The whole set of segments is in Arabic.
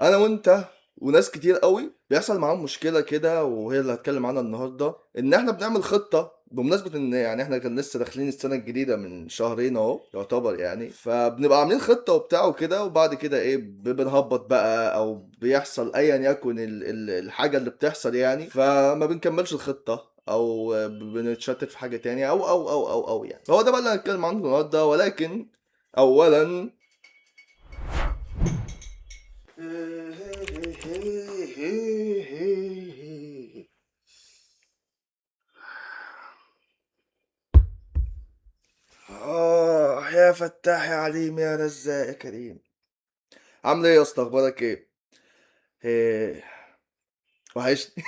انا وانت وناس كتير قوي بيحصل معاهم مشكله كده، وهي اللي هتكلم عنها النهارده. ان احنا بنعمل خطه بمناسبه ان يعني احنا كان لسه داخلين السنه الجديده من شهرين اهو يعتبر، يعني فبنبقى عاملين خطه وبتاع وكده، وبعد كده ايه بنهبط بقى او بيحصل ايا يكن الحاجه اللي بتحصل يعني، فما بنكملش الخطه او بنتشتت في حاجه تانية او يعني. فهو ده بقى اللي هنتكلم عنه النهارده. ولكن اولا يا فتاح يا عليم يا رزاق يا كريم. عامل ايه يا اسطى؟ اخبارك ايه؟ ايه، وحشني.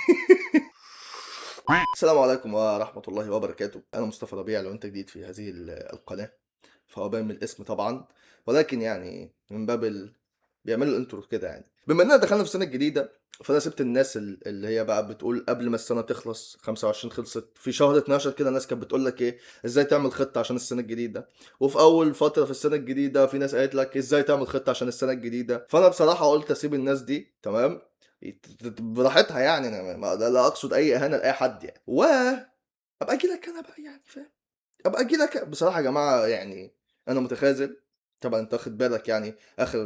السلام عليكم ورحمة الله وبركاته. أنا مصطفى ربيع، لو أنت جديد في هذه القناة فهو باين من الاسم طبعا، ولكن يعني من باب بيعملوا الانترو كده. يعني بما اننا دخلنا في السنه الجديده، فانا سبت الناس اللي هي بقى بتقول قبل ما السنه تخلص 25 خلصت في شهر 12 كده، ناس كانت بتقول لك ايه ازاي تعمل خطه عشان السنه الجديده. وفي اول فتره في السنه الجديده في ناس قالت لك ازاي تعمل خطه عشان السنه الجديده. فانا بصراحه قلت اسيب الناس دي تمام براحتها، يعني انا لا اقصد اي اهانه لاي حد يعني، وابقى اجي لك انا بقى، يعني فاهم؟ ابقى اجي لك بصراحه يا جماعه، يعني انا متخاذل. طبعا انت واخد بالك، يعني اخر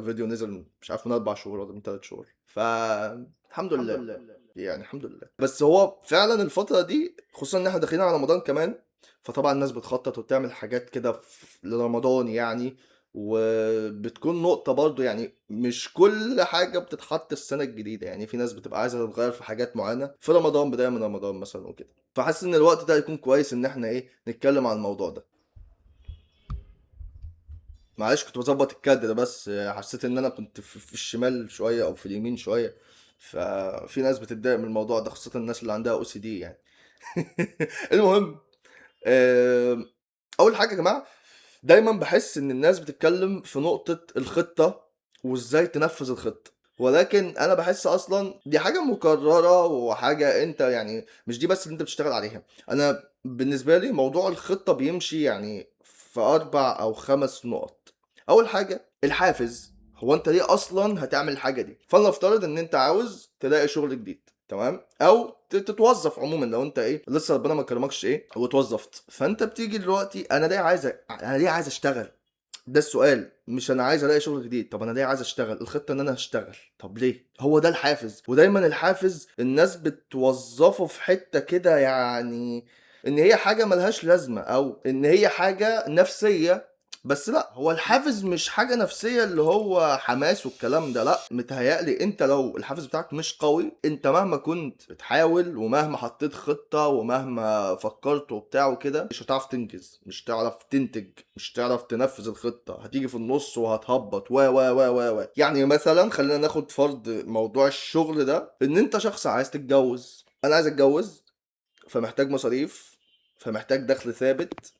فيديو نزل مش عارف من 4 شهور ولا من 3 شهور، فالحمد لله. يعني الحمد لله. بس هو فعلا الفتره دي خصوصا ان احنا داخلين على رمضان كمان، فطبعا الناس بتخطط وبتعمل حاجات كده لرمضان يعني. وبتكون نقطة برضو، يعني مش كل حاجة بتتحط السنة الجديدة، يعني في ناس بتبقى عايزة تتغير في حاجات معينة في رمضان، بداية من رمضان مثلا وكده. فحاسس ان الوقت ده هيكون كويس ان احنا ايه نتكلم عن الموضوع ده. معلش كنت بظبط الكادر، بس حسيت ان انا كنت في الشمال شويه او في اليمين شويه، ففي ناس بتتضايق من الموضوع ده، خاصه الناس اللي عندها او سي دي يعني. المهم، آم، اول حاجه يا جماعه، دايما بحس ان الناس بتتكلم في نقطه الخطه وازاي تنفذ الخطه، ولكن انا بحس اصلا دي حاجه مكرره وحاجه انت يعني مش دي بس اللي انت بتشتغل عليها. انا بالنسبه لي موضوع الخطه بيمشي يعني في 4 أو 5 نقط. اول حاجه الحافز. هو انت ليه اصلا هتعمل الحاجه دي؟ فلنفترض ان انت عاوز تلاقي شغل جديد، تمام؟ او تتوظف عموما، لو انت ايه لسه ربنا ما كرمكش ايه واتوظفت، فانت بتيجي دلوقتي انا ليه عايز اشتغل. ده السؤال، مش انا عايز الاقي شغل جديد. طب انا ليه عايز اشتغل؟ الخطه ان انا هشتغل. طب ليه؟ هو ده الحافز. ودايما الحافز الناس بتوظفه في حته كده، يعني ان هي حاجه ملهاش لازمه او ان هي حاجه نفسيه. بس لا، هو الحافز مش حاجة نفسية اللي هو حماس والكلام ده، لا. متهيألي انت لو الحافز بتاعك مش قوي، انت مهما كنت بتحاول ومهما حطيت خطة ومهما فكرت وبتاع وكده، مش هتعرف تنجز، مش هتعرف تنتج، مش هتعرف تنفذ الخطة. هتيجي في النص وهتهبط و يعني مثلا خلينا ناخد فرض موضوع الشغل ده، ان انت شخص عايز تتجوز. انا عايز اتجوز، فمحتاج مصاريف، فمحتاج دخل ثابت،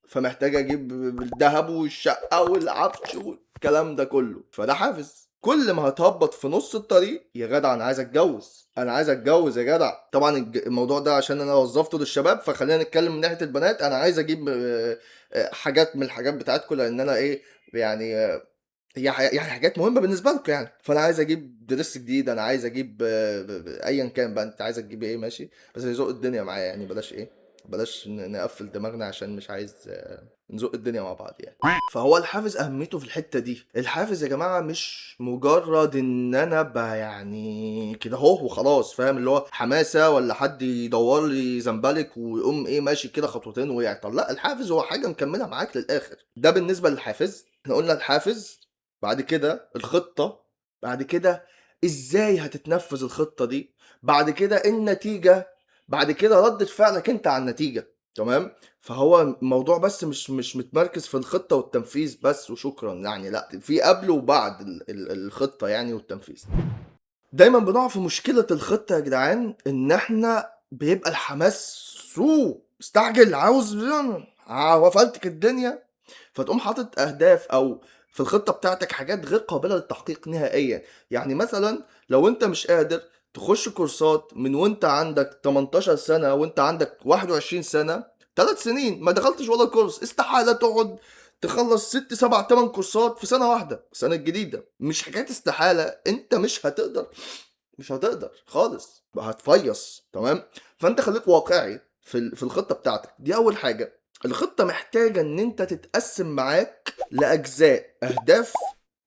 فمحتاج اجيب الذهب والشقه والعفش والكلام ده كله. فده حافز. كل ما هتهبط في نص الطريق، يا جدع انا عايز اتجوز، انا عايز اتجوز يا جدع. طبعا الموضوع ده عشان انا وظفته للشباب، فخلينا نتكلم من ناحيه البنات. انا عايز اجيب حاجات من الحاجات بتاعتكم، لان انا ايه يعني يعني حاجات مهمه بالنسبه لكم يعني. فانا عايز اجيب درس جديد، انا عايز اجيب ايا كان بقى انت عايز تجيب ايه ماشي، بس يزق الدنيا معايا يعني. بلاش ايه، بلاش نقفل دماغنا عشان مش عايز نزق الدنيا مع بعض يعني. فهو الحافز اهميته في الحته دي. الحافز يا جماعه مش مجرد ان انا يعني كده اهو وخلاص، فاهم؟ اللي هو حماسه ولا حد يدور لي زنبلك ويقوم ايه ماشي كده خطوتين ويعطل. لا، الحافز هو حاجه مكملها معاك للاخر. ده بالنسبه للحافز. احنا قلنا الحافز، بعد كده الخطه، بعد كده ازاي هتتنفذ الخطه دي، بعد كده النتيجه، بعد كده ردة فعلك انت على النتيجه. تمام؟ فهو الموضوع بس مش متمركز في الخطة والتنفيذ بس وشكرا يعني، لا، في قبل وبعد الخطة يعني والتنفيذ. دايما بنقع في مشكلة الخطة يا جدعان، ان احنا بيبقى الحماس مستعجل، عاوز وفلتك الدنيا، فتقوم حاطط اهداف او في الخطة بتاعتك حاجات غير قابلة للتحقيق نهائيا. يعني مثلا لو انت مش قادر تخش كورسات من وانت عندك 18 سنة وانت عندك 21 سنة، 3 سنين ما دخلتش ولا كورس، استحالة تقعد تخلص 6 7 8 كورسات في سنه واحده، السنه الجديده. مش حكايه استحاله، انت مش هتقدر، مش هتقدر خالص، هتفيص. تمام. فانت خليك واقعي في الخطه بتاعتك دي. اول حاجه، الخطه محتاجه ان انت تتقسم معاك لاجزاء، اهداف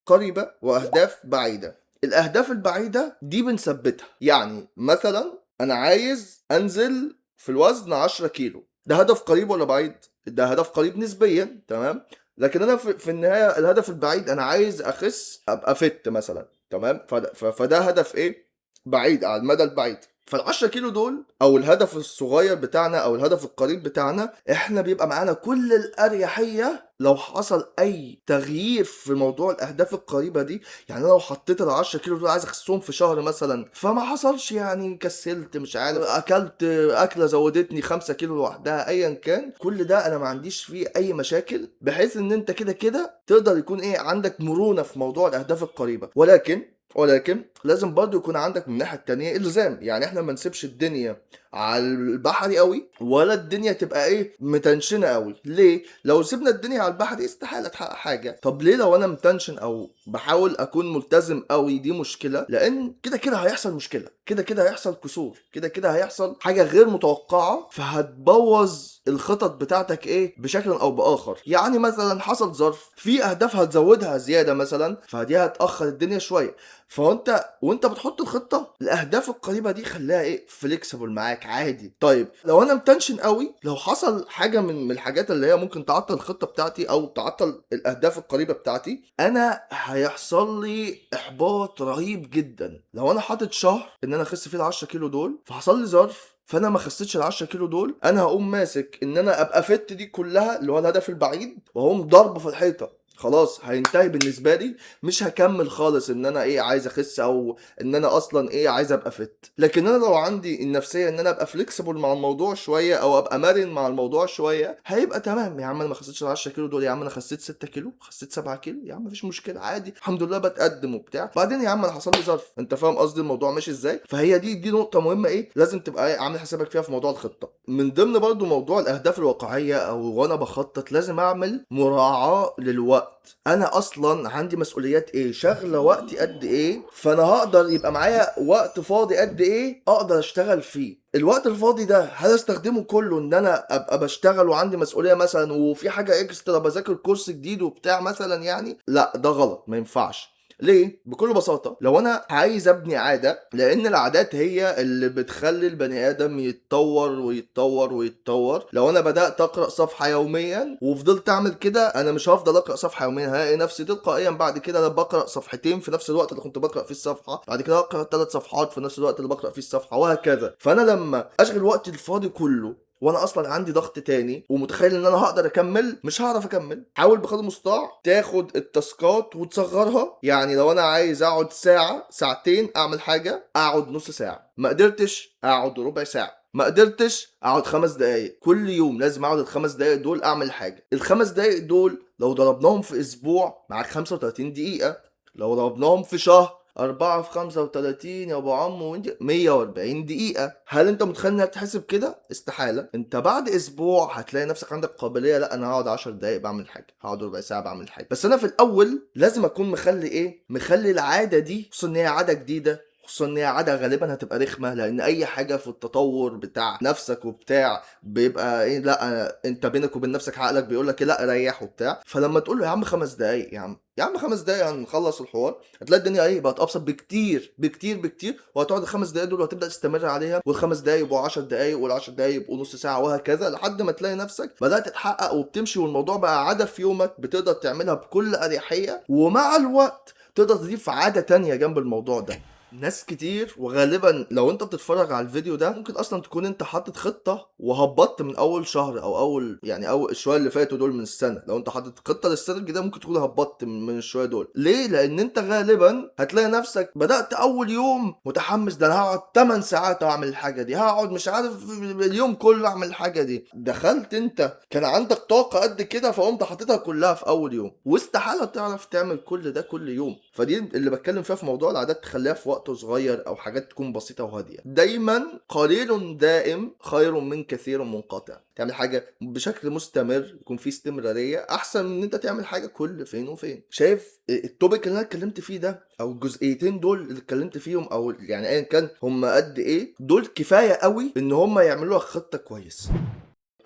قريبه واهداف بعيده. الاهداف البعيده دي بنثبتها، يعني مثلا انا عايز انزل في الوزن 10 كيلو، ده هدف قريب ولا بعيد؟ ده هدف قريب نسبيا. تمام. لكن انا في النهايه الهدف البعيد انا عايز اخس ابقى فت مثلا. تمام. فده هدف ايه؟ بعيد، على المدى البعيد. فال10 كيلو دول او الهدف الصغير بتاعنا او الهدف القريب بتاعنا، احنا بيبقى معانا كل الاريحيه لو حصل اي تغيير في موضوع الاهداف القريبه دي. يعني أنا لو حطيت ال10 كيلو دول عايز اخسهم في شهر مثلا، فما حصلش يعني، كسلت مش عارف، اكلت اكله زودتني 5 كيلو لوحدها، ايا كان، كل ده انا ما عنديش فيه اي مشاكل، بحيث ان انت كده كده تقدر يكون ايه عندك مرونه في موضوع الاهداف القريبه. ولكن لازم برضو يكون عندك من الناحيه التانيه الزام. يعني احنا ما نسيبش الدنيا على البحري قوي، ولا الدنيا تبقى ايه متنشنه قوي. ليه؟ لو سيبنا الدنيا على البحري استحاله تحقق حاجه. طب ليه لو انا متنشن او بحاول اكون ملتزم قوي؟ دي مشكله، لان كده كده هيحصل مشكله، كده كده هيحصل كسور، كده كده هيحصل حاجه غير متوقعه، فهتبوظ الخطط بتاعتك ايه بشكل او باخر. يعني مثلا حصل ظرف، في اهداف هتزودها زياده مثلا، فدي هتاخر الدنيا شويه. وانت بتحط الخطه، الاهداف القريبه دي خليها ايه فليكسبل معاك عادي. طيب لو انا متنشن قوي، لو حصل حاجه من الحاجات اللي هي ممكن تعطل الخطه بتاعتي او تعطل الاهداف القريبه بتاعتي، انا هيحصل لي احباط رهيب جدا. لو انا حاطط شهر ان انا اخس فيه ال10 كيلو دول، فحصل لي ظرف فانا ما خسيتش ال10 كيلو دول، انا هقوم ماسك ان انا ابقى فت دي كلها اللي هو الهدف البعيد، وهقوم ضربه في الحيطه. خلاص هينتهي بالنسبه لي، مش هكمل خالص ان انا ايه عايز اخس او ان انا اصلا ايه عايز ابقى فت. لكن انا لو عندي النفسيه ان انا ابقى فليكسبل مع الموضوع شويه او ابقى مرن مع الموضوع شويه، هيبقى تمام. يا عم انا ما خسيتش ال10 كيلو دول، يا عم انا خسيت 6 كيلو، خسيت 7 كيلو، يا عم مفيش مشكله عادي، الحمد لله بتقدم وبتاع. بعدين يا عم انا حصل لي ظرف، انت فاهم قصدي الموضوع ماشي ازاي؟ فهي دي نقطه مهمه ايه لازم تبقى إيه عامل حسابك فيها في موضوع الخطه. من ضمن برضو موضوع الاهداف الواقعيه او وانا بخطط، لازم اعمل مراعاه للوقت. انا اصلا عندي مسؤوليات ايه شغله وقتي قد ايه، فانا هقدر يبقى معايا وقت فاضي قد ايه اقدر اشتغل فيه. الوقت الفاضي ده هل استخدمه كله ان انا ابقى بشتغل وعندي مسؤوليه مثلا وفي حاجه اكسترا بذاكر كورس جديد وبتاع مثلا؟ يعني لا، ده غلط، ما ينفعش. ليه؟ بكل بساطة لو أنا عايز أبني عادة، لأن العادات هي اللي بتخلي البني آدم يتطور ويتطور ويتطور. لو أنا بدأت أقرأ صفحة يوميا وفضلت أعمل كده، أنا مش هفضل أقرأ صفحة يوميا، هلاقي نفسي تلقائيا بعد كده أنا بقرأ صفحتين في نفس الوقت اللي كنت بقرأ فيه الصفحة، بعد كده أقرأ 3 صفحات في نفس الوقت اللي بقرأ فيه الصفحة، وهكذا. فأنا لما أشغل وقتي الفاضي كله وانا اصلا عندي ضغط تاني ومتخيل ان انا هقدر اكمل، مش هعرف اكمل. حاول بقدر المستطاع تاخد التاسكات وتصغرها. يعني لو انا عايز اقعد ساعة ساعتين اعمل حاجة، اقعد نص ساعة، ما قدرتش اقعد ربع ساعة، ما قدرتش اقعد 5 دقايق. كل يوم لازم اقعد ال5 دقايق دول اعمل حاجة. ال5 دقايق دول لو ضربناهم في اسبوع معاك 35 دقيقة، لو ضربناهم في شهر 4 في 35 يا ابو عمو وانت 140 دقيقة. هل انت متخيل انها بتحسب كده؟ استحالة. انت بعد اسبوع هتلاقي نفسك عندك قابلية، لا انا هقعد 10 دقايق بعمل حاجة، هقعد ربع ساعة بعمل حاجة. بس انا في الاول لازم اكون مخلي ايه، مخلي العادة دي، خصوصا ان هي عادة جديدة، خصوصا ان هي عاده غالبا هتبقى رخمه، لان اي حاجه في التطور بتاع نفسك وبتاع بيبقى ايه، لا انت بينك وبين نفسك عقلك بيقول لك لا ريح وبتاع. فلما تقول له يا عم 5 دقايق، يا عم 5 دقايق هنخلص الحوار، هتلاقي الدنيا ايه بقت ابسط بكتير بكتير بكتير. وهتقعد ال5 دقايق دول وهتبدا تستمر عليها، وال5 دقايق يبقوا 10 دقايق، وال10 دقايق يبقوا نص ساعه، وهكذا لحد ما تلاقي نفسك بدات تتحقق وبتمشي، والموضوع بقى عاده في يومك بتقدر تعملها بكل اريحيه. ومع الوقت تقدر تضيف عاده تانية جنب الموضوع ده. ناس كتير، وغالبا لو انت بتتفرج على الفيديو ده ممكن اصلا تكون انت حاطط خطة وهبطت من اول شهر او اول الشوية اللي فاتوا دول من السنة. لو انت حاطط خطة للسنة الجديدة ممكن تكون هبطت من الشوية دول. ليه؟ لان انت غالبا هتلاقي نفسك بدأت اول يوم متحمس، ده انا هقعد 8 ساعات اعمل الحاجة دي، هقعد مش عارف اليوم كله اعمل الحاجة دي. دخلت انت كان عندك طاقة قد كده، فقمت حاططها كلها في اول يوم، واستحالة تعرف تعمل كل ده كل يوم. فدي اللي بتكلم فيها في موضوع العادات، تخليها في وقت صغير او حاجات تكون بسيطه وهاديه. دايما قليل دائم خير من كثير منقطع. تعمل حاجه بشكل مستمر يكون فيه استمراريه احسن من ان انت تعمل حاجه كل فين وفين. شايف التوبيك اللي انا اتكلمت فيه ده او الجزئيتين دول اللي اتكلمت فيهم، او يعني ايا كان هم قد ايه، دول كفايه قوي ان هم يعملوا لك خطه كويس.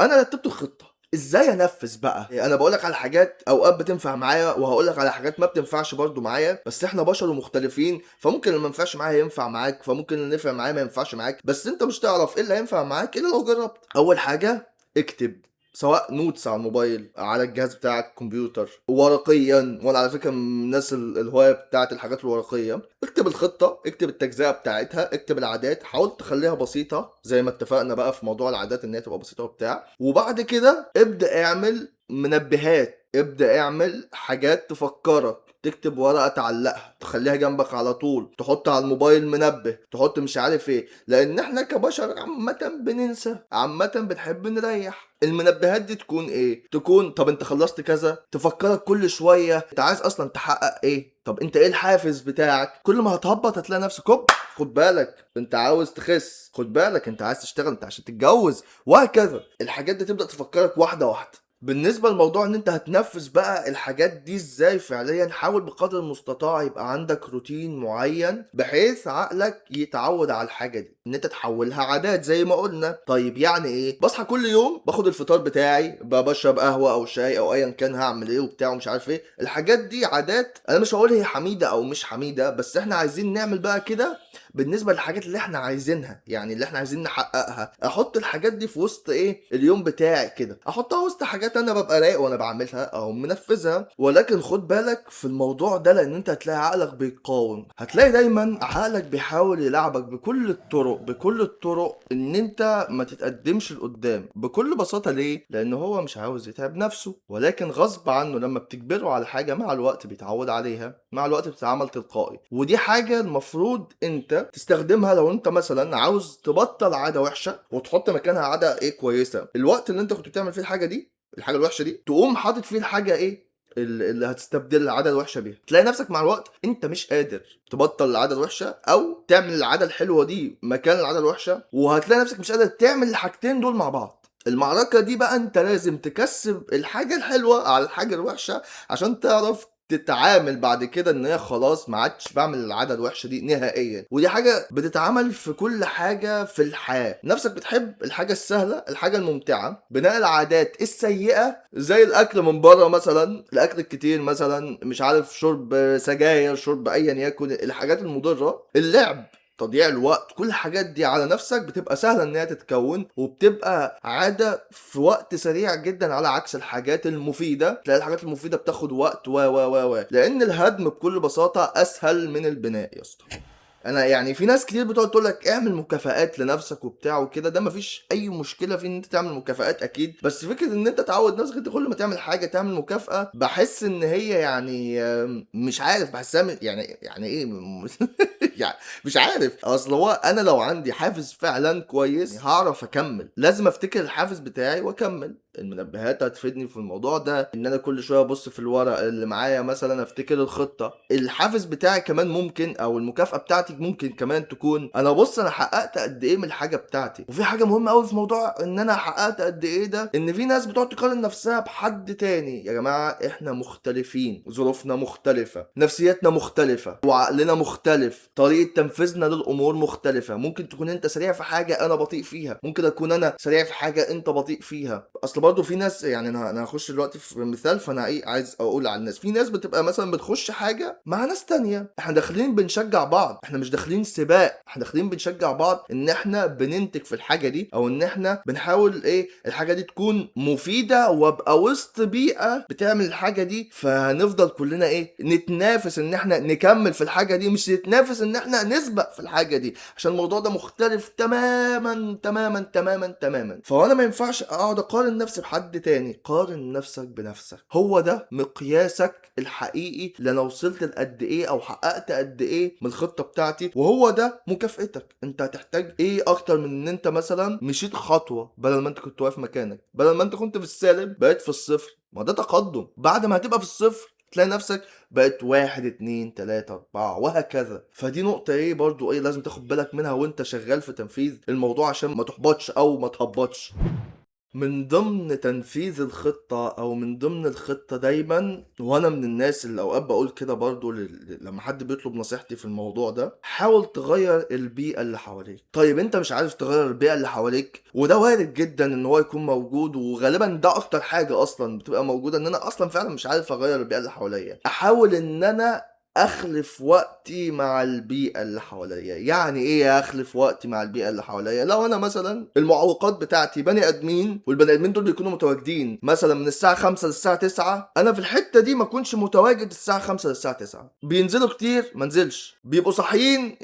انا رتبت الخطه، ازاي انفذ بقى؟ انا بقولك على حاجات اوقات بتنفع معايا، وهقولك على حاجات ما بتنفعش برضو معايا، بس احنا بشر ومختلفين، فممكن اللي ما ينفعش معايا ينفع معاك، فممكن اللي ينفع معايا ما ينفعش معاك، بس انت مش تعرف ايه اللي هينفع معاك الا لو جربت. اول حاجه اكتب، سواء نوتس على الموبايل، على الجهاز بتاعك الكمبيوتر، ورقيا. وانا على فكره من الناس الهوايه بتاعت الحاجات الورقيه. اكتب الخطه، اكتب التجزئه بتاعتها، اكتب العادات، حاول تخليها بسيطه زي ما اتفقنا بقى في موضوع العادات ان هي تبقى بسيطه وبتاع. وبعد كده ابدا اعمل منبهات، ابدا اعمل حاجات تفكرك، تكتب ورقه تعلقها تخليها جنبك على طول، تحط على الموبايل منبه، تحط مش عارف ايه، لان احنا كبشر عامه بننسى، عامه بنحب نريح. المنبهات دي تكون ايه؟ تكون طب انت خلصت كذا، تفكرك كل شويه انت عايز اصلا تحقق ايه، طب انت ايه الحافز بتاعك. كل ما هتهبط هتلاقي نفسك هوب، خد بالك انت عاوز تخس، خد بالك انت عايز تشتغل، انت عشان تتجوز، وهكذا. الحاجات دي تبدا تفكرك واحده واحده. بالنسبة لموضوع ان انت هتنفذ بقى الحاجات دي ازاي فعليا، حاول بقدر المستطاع يبقى عندك روتين معين بحيث عقلك يتعود على الحاجة دي، ان انت تحولها عادات زي ما قلنا. طيب يعني ايه؟ بصحى كل يوم باخد الفطار بتاعي، بشرب قهوة او شاي او ايا كان هعمل ايه وبتاع ومش عارف ايه. الحاجات دي عادات، انا مش هقول هي حميدة او مش حميدة، بس احنا عايزين نعمل بقى كده بالنسبه للحاجات اللي احنا عايزينها، يعني اللي احنا عايزين نحققها. احط الحاجات دي في وسط ايه اليوم بتاعي كده، احطها وسط حاجات انا ببقى رايق وانا بعملها او منفذها. ولكن خد بالك في الموضوع ده، لان انت هتلاقي عقلك بيقاوم، هتلاقي دايما عقلك بيحاول يلعبك بكل الطرق، بكل الطرق ان انت ما تتقدمش لقدام. بكل بساطه ليه؟ لان هو مش عاوز يتعب نفسه، ولكن غصب عنه لما بتجبره على حاجه مع الوقت بيتعود عليها، مع الوقت بتتعمل تلقائي. ودي حاجه المفروض انت تستخدمها لو انت مثلا عاوز تبطل عاده وحشه وتحط مكانها عاده ايه كويسه. الوقت اللي انت كنت بتعمل فيه الحاجه دي، الحاجه الوحشه دي، تقوم حاطط فيه الحاجه ايه اللي هتستبدل العاده الوحشه بيها. تلاقي نفسك مع الوقت انت مش قادر تبطل العاده الوحشه او تعمل العاده الحلوه دي مكان العاده الوحشه، وهتلاقي نفسك مش قادر تعمل الحاجتين دول مع بعض. المعركة دي بقى انت لازم تكسب الحاجة الحلوة على الحاجة الوحشة عشان تعرف تتعامل بعد كده ان هي خلاص ما عادش بعمل العاده الوحشه دي نهائيا. ودي حاجه بتتعمل في كل حاجه في الحياه. نفسك بتحب الحاجه السهله، الحاجه الممتعه، بناء العادات السيئه زي الاكل من بره مثلا، الاكل الكتير مثلا، مش عارف، شرب سجاير، شرب ايا يكن الحاجات المضره، اللعب، تضييع الوقت، كل الحاجات دي على نفسك بتبقى سهله ان هي تتكون وبتبقى عاده في وقت سريع جدا، على عكس الحاجات المفيده. تلاقي الحاجات المفيده بتاخد وقت لان الهدم بكل بساطه اسهل من البناء يا اسطى. انا يعني في ناس كتير بتقعد تقول لك اعمل مكافآت لنفسك وبتاع وكده، ده مفيش اي مشكله في ان انت تعمل مكافآت اكيد، بس فكره ان انت تعود نفسك انت كل ما تعمل حاجه تعمل مكافاه، بحس ان هي يعني مش عارف، بحسها يعني ايه يعني مش عارف. اصل هو انا لو عندي حافز فعلا كويس هعرف اكمل، لازم افتكر الحافز بتاعي واكمل. المنبهات هتفيدني في الموضوع ده، ان انا كل شويه ابص في الورق اللي معايا مثلا افتكر الخطه. الحافز بتاعي كمان ممكن، او المكافاه بتاعتي ممكن كمان تكون انا بص انا حققت قد ايه من الحاجه بتاعتي. وفي حاجه مهمه قوي في موضوع ان انا حققت قد ايه ده، ان في ناس بتقعد تقارن نفسها بحد تاني. يا جماعه احنا مختلفين، ظروفنا مختلفه، نفسيتنا مختلفه، وعقلنا مختلف، طريقه تنفيذنا للامور مختلفه. ممكن تكون انت سريع في حاجه انا بطيء فيها، ممكن اكون انا سريع في حاجه انت بطيء فيها. اصل برضه في ناس، يعني انا هخش دلوقتي في مثال، فانا ايه عايز اقول على الناس. في ناس بتبقى مثلا بتخش حاجه مع ناس تانية، احنا داخلين بنشجع بعض، احنا مش داخلين سباق، احنا داخلين بنشجع بعض ان احنا بننتج في الحاجه دي، او ان احنا بنحاول ايه الحاجه دي تكون مفيده، وابقى وسط بيئه بتعمل الحاجه دي، فهنفضل كلنا ايه نتنافس ان احنا نكمل في الحاجه دي، مش نتنافس ان احنا نسبق في الحاجه دي، عشان الموضوع ده مختلف تماما تماما تماما تماما. فانا ما ينفعش اقعد اقارن نفسي بحد تاني، قارن نفسك بنفسك، هو ده مقياسك الحقيقي لأنا وصلت لقد ايه او حققت قد ايه من الخطه بتاعتي، وهو ده مكافئتك. انت هتحتاج ايه اكتر من ان انت مثلا مشيت خطوه بدل ما انت كنت واقف مكانك، بدل ما انت كنت في السالب بقيت في الصفر، ما ده تقدم. بعد ما هتبقى في الصفر تلاقي نفسك بقت 1 2 3 4 وهكذا. فدي نقطة ايه برضو ايه لازم تاخد بالك منها وانت شغال في تنفيذ الموضوع عشان ما تحبطش او ما تهبطش. من ضمن تنفيذ الخطة أو من ضمن الخطة دايما، وأنا من الناس اللي أوقات بقول كده برضو لما حد بيطلب نصيحتي في الموضوع ده، حاول تغير البيئة اللي حواليك. طيب أنت مش عارف تغير البيئة اللي حواليك، وده وارد جدا إن هو يكون موجود، وغالبا ده أكتر حاجة أصلا بتبقى موجودة، إن أنا أصلا فعلا مش عارف أغير البيئة اللي حواليا. أحاول إن أنا اخلف وقتي مع البيئة اللي حواليا. يعني ايه اخلف وقتي مع البيئة اللي حواليا؟ لو انا مثلا المعوقات بتاعتي بني ادمين، والبني ادمين دول بيكونوا متواجدين مثلا من الساعة 5 للساعة 9، انا في الحتة دي ما اكونش متواجد الساعة 5 للساعة 9. بينزلوا كتير منزلش، بيبقوا صاحيين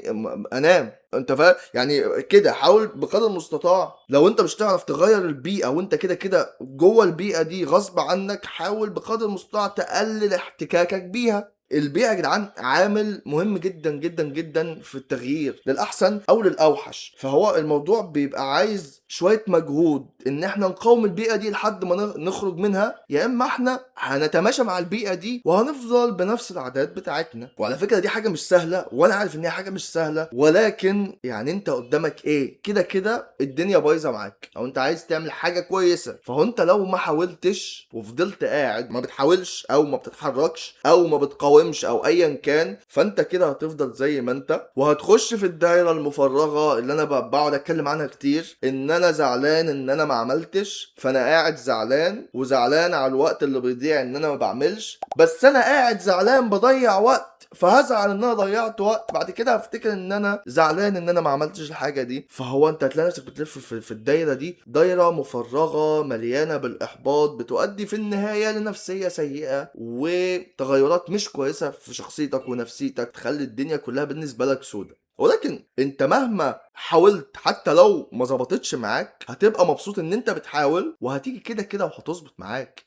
انام. انت فاهم يعني كده. حاول بقدر المستطاع لو انت مش تعرف تغير البيئة وانت كده كده جوه البيئة دي غصب عنك، حاول بقدر المستطاع تقلل احتكاكك بيها. البيئة يا جدعان عامل مهم جدا جدا جدا في التغيير للأحسن أو للأوحش. فهو الموضوع بيبقى عايز شوية مجهود إن احنا نقاوم البيئة دي لحد ما نخرج منها، يا إما احنا هنتماشى مع البيئة دي وهنفضل بنفس العادات بتاعتنا. وعلى فكرة دي حاجة مش سهلة، وأنا عارف إن هي حاجة مش سهلة، ولكن يعني أنت قدامك إيه؟ كده كده الدنيا بايظة معاك، أو أنت عايز تعمل حاجة كويسة. فهو أنت لو ما حاولتش وفضلت قاعد ما بتحاولش أو ما بتتحركش أو ما بتقاومش او ايا كان، فانت كده هتفضل زي ما انت، وهتخش في الدايره المفرغه اللي انا بقعد اتكلم عنها كتير، ان انا زعلان ان انا ما عملتش، فانا قاعد زعلان وزعلان على الوقت اللي بيضيع ان انا ما بعملش. بس انا قاعد زعلان بضيع وقت، فهزعل ان انا ضيعت وقت، بعد كده هفتكر ان انا زعلان ان انا ما عملتش الحاجه دي. فهو انت هتلاقي نفسك بتلف في الدايره دي، دايره مفرغه مليانه بالاحباط، بتؤدي في النهايه لنفسيه سيئه وتغيرات مش كويسه في شخصيتك ونفسيتك، تخلي الدنيا كلها بالنسبه لك سودة. ولكن انت مهما حاولت حتى لو ما ظبطتش معاك، هتبقى مبسوط ان انت بتحاول، وهتيجي كده كده وهتظبط معاك.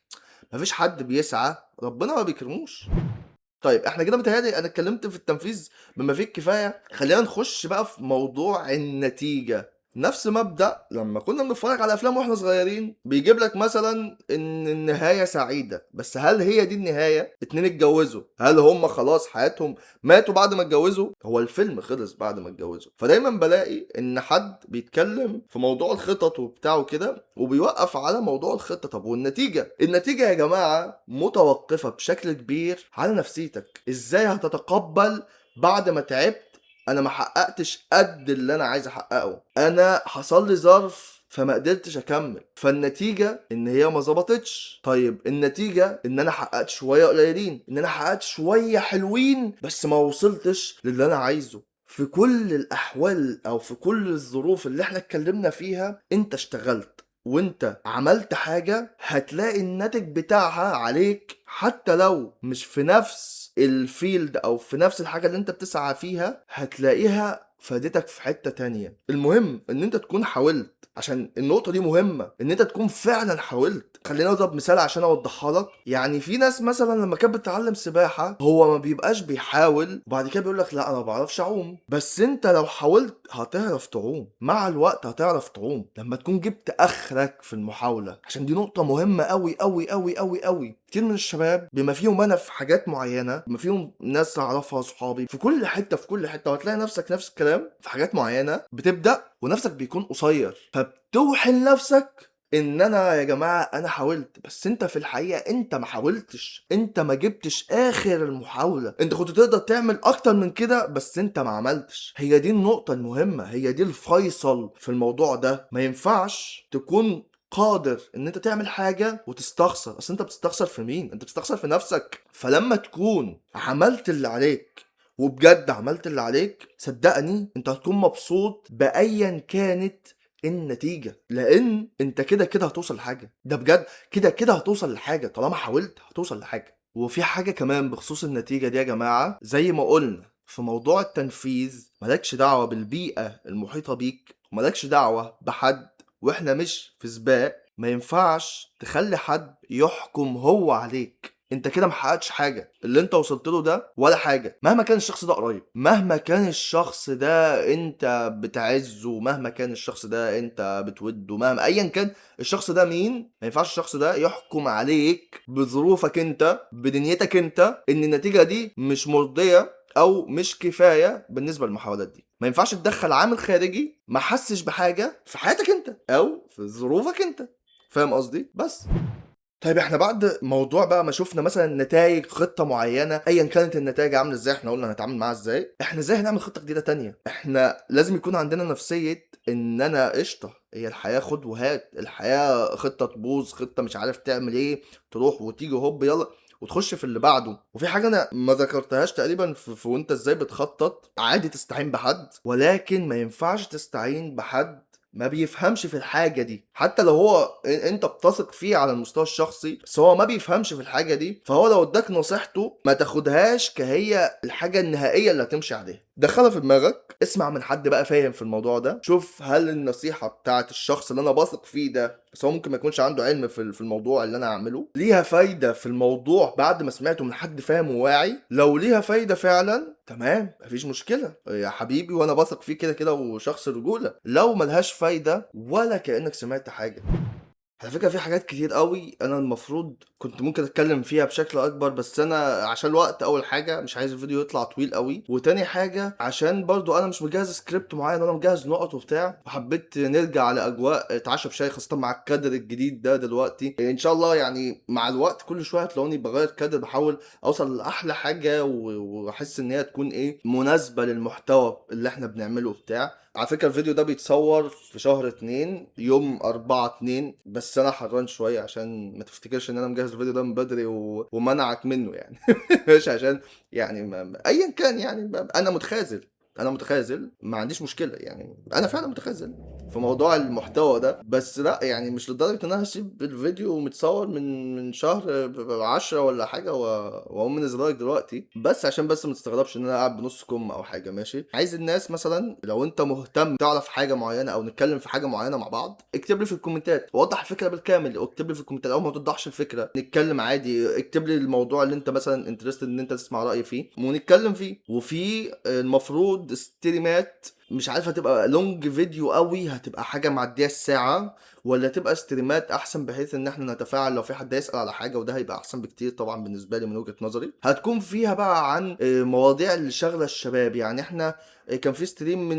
مفيش حد بيسعى ربنا ما بيكرموش. طيب احنا كده متهيألي انا اتكلمت في التنفيذ بما فيه الكفايه، خلينا نخش بقى في موضوع النتيجه. نفس مبدأ لما كنا بنتفرج على افلام واحنا صغيرين، بيجيب لك مثلا ان النهايه سعيده، بس هل هي دي النهايه؟ اتنين اتجوزوا، هل هم خلاص حياتهم ماتوا بعد ما اتجوزوا؟ هو الفيلم خلص بعد ما اتجوزوا. فدايما بلاقي ان حد بيتكلم في موضوع الخطط وبتاعه كده وبيوقف على موضوع الخطه. طب والنتيجه؟ النتيجه يا جماعه متوقفه بشكل كبير على نفسيتك. ازاي هتتقبل بعد ما تعبت انا ما حققتش قد اللي انا عايز احققه، انا حصل لي ظرف فما قدرتش اكمل، فالنتيجه ان هي ما ظبطتش. طيب النتيجه ان انا حققت شويه قليلين، ان انا حققت شويه حلوين بس ما وصلتش للي انا عايزه. في كل الاحوال او في كل الظروف اللي احنا اتكلمنا فيها، انت اشتغلت وانت عملت حاجة، هتلاقي الناتج بتاعها عليك، حتى لو مش في نفس الفيلد او في نفس الحاجة اللي انت بتسعى فيها، هتلاقيها فادتك في حتة تانية. المهم ان انت تكون حاولت، عشان النقطة دي مهمة، ان انت تكون فعلا حاولت. خلينا نضرب مثال عشان اوضحها لك. يعني في ناس مثلا لما كانت بتتعلم سباحة، هو ما بيبقاش بيحاول وبعد كده بيقول لك لا انا ما بعرفش اعوم. بس انت لو حاولت هتعرف تعوم، مع الوقت هتعرف تعوم لما تكون جبت اخرك في المحاولة. عشان دي نقطة مهمة قوي قوي قوي قوي قوي. كتير من الشباب بما فيهم انا في حاجات معينة، بما فيهم ناس اعرفها صحابي في كل حتة في كل حتة، وهتلاقي نفسك نفس الكلام في حاجات معينة بتبدأ ونفسك بيكون قصير، فبتوحي لنفسك ان انا يا جماعة انا حاولت. بس انت في الحقيقة انت ما حاولتش، انت ما جبتش اخر المحاولة، انت كنت تقدر تعمل اكتر من كده بس انت ما عملتش. هي دي النقطة المهمة، هي دي الفيصل في الموضوع ده. ما ينفعش تكون قادر ان انت تعمل حاجة وتستخسر. اصل انت بتستخسر في مين؟ انت بتستخسر في نفسك. فلما تكون عملت اللي عليك وبجد عملت اللي عليك، صدقني انت هتكون مبسوط بأيا كانت النتيجة، لان انت كده كده هتوصل لحاجة. ده بجد كده كده هتوصل لحاجة، طالما حاولت هتوصل لحاجة. وفي حاجة كمان بخصوص النتيجة دي يا جماعة، زي ما قلنا في موضوع التنفيذ، ملكش دعوة بالبيئة المحيطة بيك، وملكش دعوة بحد، واحنا مش في سباق. ما ينفعش تخلي حد يحكم هو عليك. انت كده ما حققتش حاجه. اللي انت وصلت له ده ولا حاجه، مهما كان الشخص ده قريب، مهما كان الشخص ده انت بتعزه، مهما كان الشخص ده انت بتوده، مهما ايا كان الشخص ده مين، ما ينفعش الشخص ده يحكم عليك بظروفك انت، بدنيتك انت، ان النتيجه دي مش مرضيه او مش كفايه بالنسبه للمحاولات دي. ما ينفعش تدخل عامل خارجي ما حسش بحاجه في حياتك انت او في ظروفك انت. فاهم قصدي؟ بس طيب احنا بعد موضوع بقى ما شفنا مثلا نتائج خطة معينة، ايا كانت النتائج عاملة ازاي، احنا قلنا هنتعامل معاها ازاي، احنا ازاي هنعمل خطة جديدة تانية. احنا لازم يكون عندنا نفسية ان انا قشطة، هي الحياة خد وهات، الحياة خطة تبوظ، خطة مش عارف تعمل ايه، تروح وتيجي هوب يلا وتخش في اللي بعده. وفي حاجة انا ما ذكرتهاش تقريبا في وانت ازاي بتخطط، عادي تستعين بحد، ولكن ما ينفعش تستعين بحد ما بيفهمش في الحاجة دي. حتى لو هو انت بتثق فيه على المستوى الشخصي، بس هو ما بيفهمش في الحاجة دي، فهو لو اداك نصيحته ما تاخدهاش كهي الحاجة النهائية اللي هتمشي عليها. دخلها في دماغك، اسمع من حد بقى فاهم في الموضوع ده، شوف هل النصيحة بتاعت الشخص اللي انا بثق فيه ده، بس هو ممكن ما يكونش عنده علم في الموضوع اللي انا هعمله، ليها فايدة في الموضوع بعد ما سمعته من حد فاهم وواعي. لو ليها فايدة فعلا تمام مفيش مشكلة يا حبيبي، وانا بثق فيه كده كده وشخص رجولة. لو ملهاش فايدة ولا كأنك سمعت حاجة. على فكرة في حاجات كتير قوي انا المفروض كنت ممكن اتكلم فيها بشكل اكبر، بس انا عشان الوقت اول حاجة مش عايز الفيديو يطلع طويل قوي، وتاني حاجة عشان برضو انا مش مجهز سكريبت معين، انا مجهز نقط وبتاع، وحبيت نرجع لاجواء اتعشى بشاي، خاصة مع الكادر الجديد ده دلوقتي ان شاء الله. يعني مع الوقت كل شوية هتلاقوني بغير كادر، بحاول اوصل لاحلى حاجة واحس ان هي تكون ايه مناسبة للمحتوى اللي احنا بنعمله بتاع. على فكرة الفيديو ده بيتصور في شهر 2 يوم 4/2، بس انا حران شوية عشان ما تفتكرش ان انا مجهز الفيديو ده من بدري ومنعك منه يعني. مش عشان يعني ايا كان يعني انا متخاذل، انا متخاذل ما عنديش مشكلة يعني، انا فعلا متخاذل في موضوع المحتوى ده، بس لا يعني مش لدرجة ان انا هسيب الفيديو متصور من شهر 10 ولا حاجة واقوم منزله لك دلوقتي، بس عشان بس ما تستغربش ان انا قاعد بنص كم او حاجة. ماشي؟ عايز الناس مثلا لو انت مهتم تعرف حاجة معينة او نتكلم في حاجة معينة مع بعض، اكتب لي في الكومنتات، وضح الفكرة بالكامل، اكتب لي في الكومنتات، او ما توضحش الفكرة نتكلم عادي، اكتب لي الموضوع اللي انت مثلا انترستد ان انت تسمع رأيي فيه ونتكلم فيه. وفي المفروض ستريمات مش عارف هتبقى لونج فيديو قوي، هتبقى حاجة معدية الساعة، ولا تبقى ستريمات احسن بحيث ان احنا نتفاعل لو في حد يسأل على حاجة، وده هيبقى احسن بكتير طبعا بالنسبة لي من وجهة نظري. هتكون فيها بقى عن مواضيع اللي شغلة الشباب. يعني احنا كان في ستريم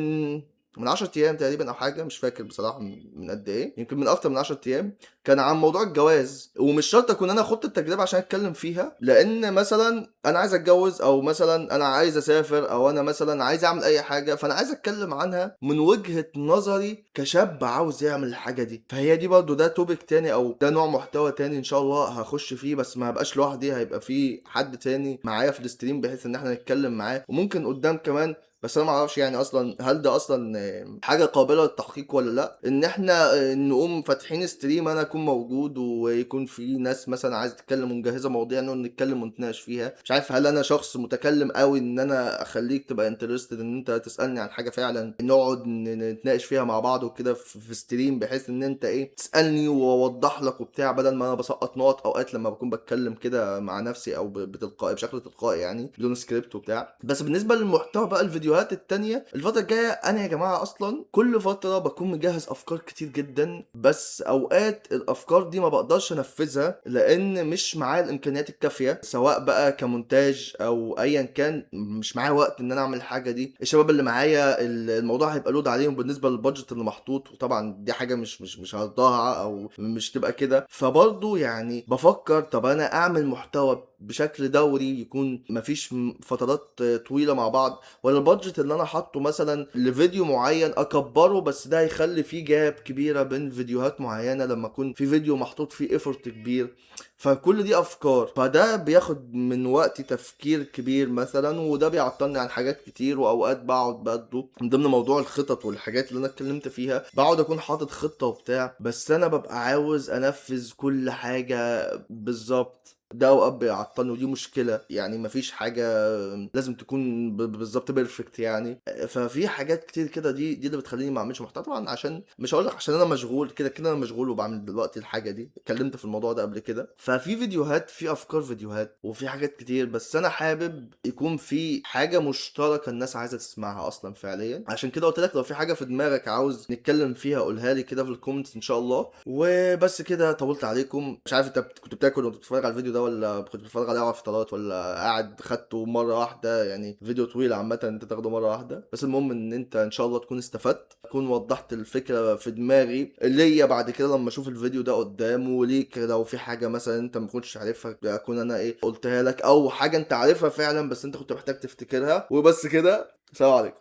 من 10 ايام تقريبا او حاجه، مش فاكر بصراحه من قد ايه، يمكن من اكتر من 10 ايام، كان عن موضوع الجواز. ومش شرط اكون انا خدت التجربه عشان اتكلم فيها، لان مثلا انا عايز اتجوز، او مثلا انا عايز اسافر، او انا مثلا عايز اعمل اي حاجه، فانا عايز اتكلم عنها من وجهه نظري كشاب عاوز يعمل الحاجه دي. فهي دي برضو ده توبيك تاني او ده نوع محتوى تاني ان شاء الله هخش فيه، بس ما هبقاش لوحدي، هيبقى في حد تاني معايا في الستريم بحيث ان احنا نتكلم معاه، وممكن قدام كمان. بس انا ما اعرفش يعني اصلا هل ده اصلا حاجه قابله للتحقيق ولا لا، ان احنا نقوم فاتحين ستريم انا اكون موجود ويكون في ناس مثلا عايزه تتكلم ومجهزه مواضيع نقعد نتكلم ونتناقش فيها. مش عارف هل انا شخص متكلم قوي ان انا اخليك تبقى انترستد ان انت تسالني عن حاجه فعلا نقعد نتناقش فيها مع بعض وكده في ستريم، بحيث ان انت ايه تسالني واوضح لك وبتاع، بدل ما انا بسقط نقط اوقات لما بكون بتكلم كده مع نفسي او بتلقائي بشكل تلقائي يعني بدون سكريبت وبتاع. بس بالنسبه للمحتوى بقى الفيديوهات التانية الفتره الجايه، انا يا جماعه اصلا كل فتره بكون مجهز افكار كتير جدا، بس اوقات الافكار دي ما بقدرش انفذها لان مش معايا الامكانيات الكافيه، سواء بقى كمونتاج او ايا كان، مش معايا وقت ان انا اعمل الحاجه دي. الشباب اللي معايا الموضوع هيبقى لود عليهم بالنسبه للبادجت اللي محطوط، وطبعا دي حاجه مش هرضاها او مش تبقى كده. فبرضه يعني بفكر طب انا اعمل محتوى بشكل دوري يكون مفيش فترات طويله مع بعض، ولا البادجت اللي انا حاطه مثلا لفيديو معين اكبره، بس ده هيخلي فيه جاب كبيره بين فيديوهات معينه لما يكون في فيديو محطوط فيه ايفورت كبير. فكل دي افكار، فده بياخد من وقتي تفكير كبير مثلا، وده بيعطلني عن حاجات كتير. واوقات بقعد برضه من ضمن موضوع الخطط والحاجات اللي انا اتكلمت فيها، بقعد اكون حاطط خطه وبتاع، بس انا ببقى عاوز انفذ كل حاجه بالظبط. ده اوقات بيعطلني، ودي مشكله يعني. مفيش حاجه لازم تكون بالظبط بيرفكت يعني. ففي حاجات كتير كده، دي اللي بتخليني ما اعملش محتوى طبعا. عشان مش هقول لك عشان انا مشغول، كده كده انا مشغول وبعمل دلوقتي الحاجه دي، اتكلمت في الموضوع ده قبل كده. ففي فيديوهات، في افكار فيديوهات، وفي حاجات كتير، بس انا حابب يكون في حاجه مشتركه الناس عايزه تسمعها اصلا فعليا. عشان كده قلت لك لو في حاجه في دماغك عاوز نتكلم فيها قولها لي كده في الكومنتس ان شاء الله. وبس كده، طولت عليكم. مش عارف انت كنت بتاكل وانت بتتفرج على الفيديو ده، ولا كنت بتتفرج عليه على فترات، ولا قاعد خدته مره واحده؟ يعني فيديو طويل عامه انت تاخده مره واحده. بس المهم ان انت ان شاء الله تكون استفدت، تكون وضحت الفكره في دماغي ليا بعد كده لما اشوف الفيديو ده قدام. وليك لو في حاجه مثلا انت ما كنتش عارفها اكون انا ايه قلتها لك، او حاجه انت عارفها فعلا بس انت كنت محتاج تفتكرها. وبس كده، سلام عليكم.